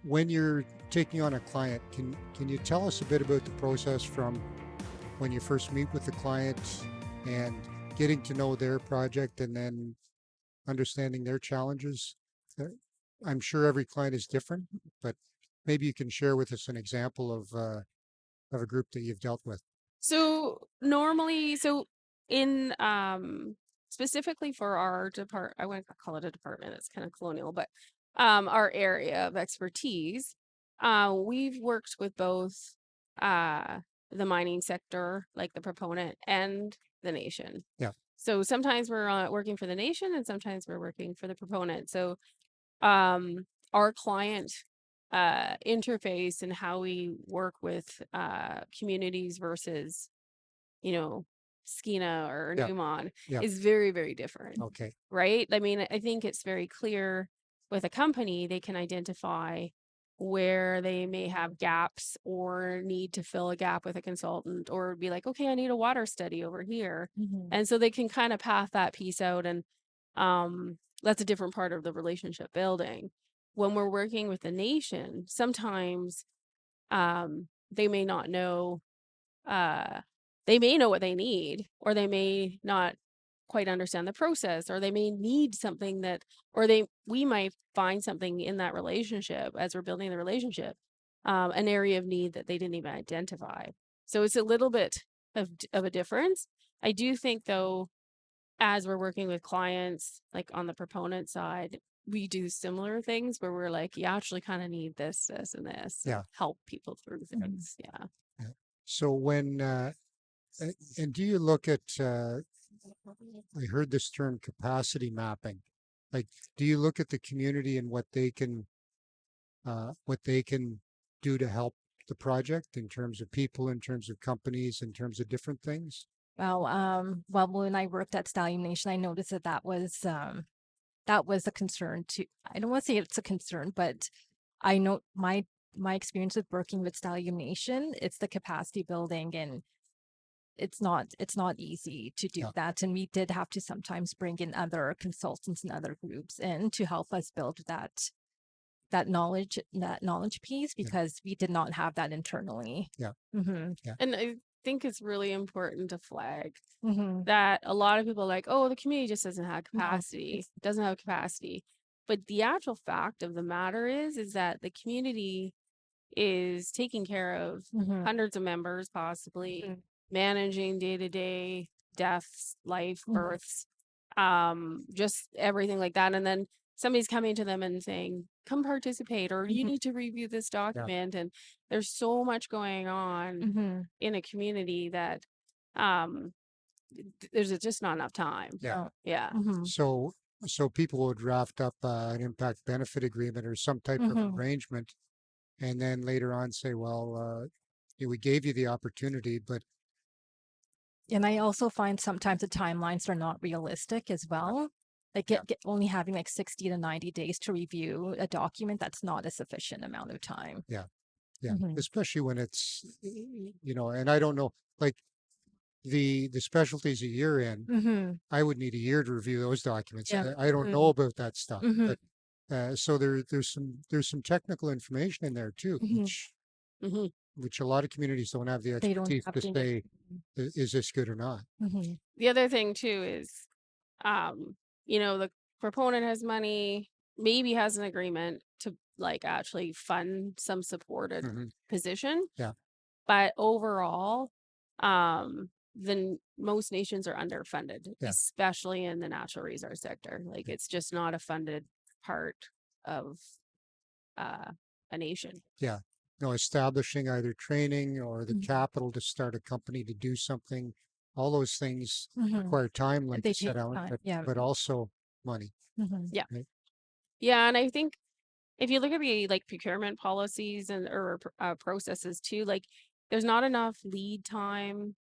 when you're taking on a client, can you tell us a bit about the process from when you first meet with the client and getting to know their project and then understanding their challenges? Uh, I'm sure every client is different, but maybe you can share with us an example of a group that you've dealt with. So normally, so in specifically for our I wouldn't call it a department, it's kind of colonial, but our area of expertise, we've worked with both uh the mining sector, like the proponent, and the nation. Yeah, So sometimes we're working for the nation and sometimes we're working for the proponent. So our client interface and how we work with communities versus, you know, Skeena or yeah, Newmont yeah. is very, very different, Okay. right? I mean, I think it's very clear with a company, they can identify where they may have gaps or need to fill a gap with a consultant, or be like, okay, I need a water study over here. And so they can kind of path that piece out, and that's a different part of the relationship building. When we're working with the nation, sometimes they may not know, uh, they may know what they need, or they may not quite understand the process, or they may need something that, or we might find something in that relationship as we're building the relationship, an area of need that they didn't even identify. So it's a little bit of a difference. I do think though, as we're working with clients, like on the proponent side, we do similar things where we're like, you actually kind of need this, this, and this, and Yeah, help people through things. Yeah. yeah. So and do you look at, I heard this term capacity mapping. Like, do you look at the community and what they can do to help the project in terms of people, in terms of companies, in terms of different things? Well, when I worked at Stallion Nation, I noticed that that was a concern too. I don't want to say it's a concern, but I know my experience with working with Stallion Nation, it's the capacity building, and it's not easy to do Yeah, that. And we did have to sometimes bring in other consultants and other groups in to help us build that knowledge piece, yeah, because we did not have that internally. yeah, Mm-hmm. yeah, And I think it's really important to flag Mm-hmm. that a lot of people are like, oh, the community just doesn't have No, capacity, it's doesn't have capacity. But the actual fact of the matter is that the community is taking care of mm-hmm. hundreds of members, possibly Mm-hmm. managing day-to-day deaths, life, Mm-hmm. births, just everything like that. And then somebody's coming to them and saying, come participate, or you Mm-hmm. need to review this yeah, document. And there's so much going on Mm-hmm. in a community that um there's just not enough time. yeah. No. Yeah. Mm-hmm. So, so people would draft up an impact benefit agreement or some type of Mm-hmm. arrangement, and then later on say, well, yeah, we gave you the opportunity, but And I also find sometimes the timelines are not realistic as well. Like yeah, only having like 60 to 90 days to review a document, that's not a sufficient amount of time. yeah, yeah, Mm-hmm. especially when it's, and I don't know, like the specialties that you're in, Mm-hmm. I would need a year to review those documents. Yeah. I don't know about that stuff, Mm-hmm. but so there's some technical information in there too, Mm-hmm. Hmm. which a lot of communities don't have the They don't expertise have to to. say, is this good or not? Mm-hmm. The other thing too is, um, the proponent has money, maybe has an agreement to like actually fund some supported Hmm. position, Yeah, but overall, most nations are underfunded, yeah, especially in the natural resource sector. Like it's just not a funded part of uh, a nation. yeah. No, establishing either training or the Mm-hmm. capital to start a company to do something, all those things Mm-hmm. require time, like They you said, take Alan, time. Yeah. but also money. Mm-hmm. Yeah. Right? Yeah. And I think if you look at the like procurement policies and or processes too, like there's not enough lead time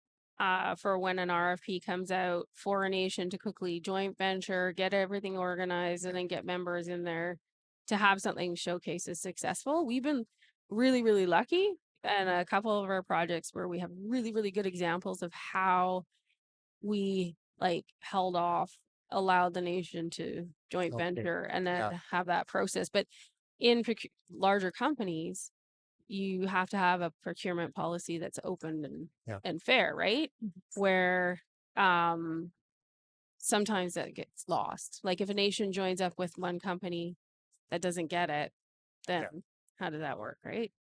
for when an RFP comes out for a nation to quickly joint venture, get everything organized, and then get members in there to have something showcase as successful. We've been really, really lucky, and a couple of our projects where we have really, really good examples of how we like held off, allowed the nation to joint Okay. venture, and then Yeah. have that process. But in larger companies, you have to have a procurement policy that's open and Yeah. and fair, right? Where sometimes that gets lost. Like if a nation joins up with one company that doesn't get it, then how does that work, right?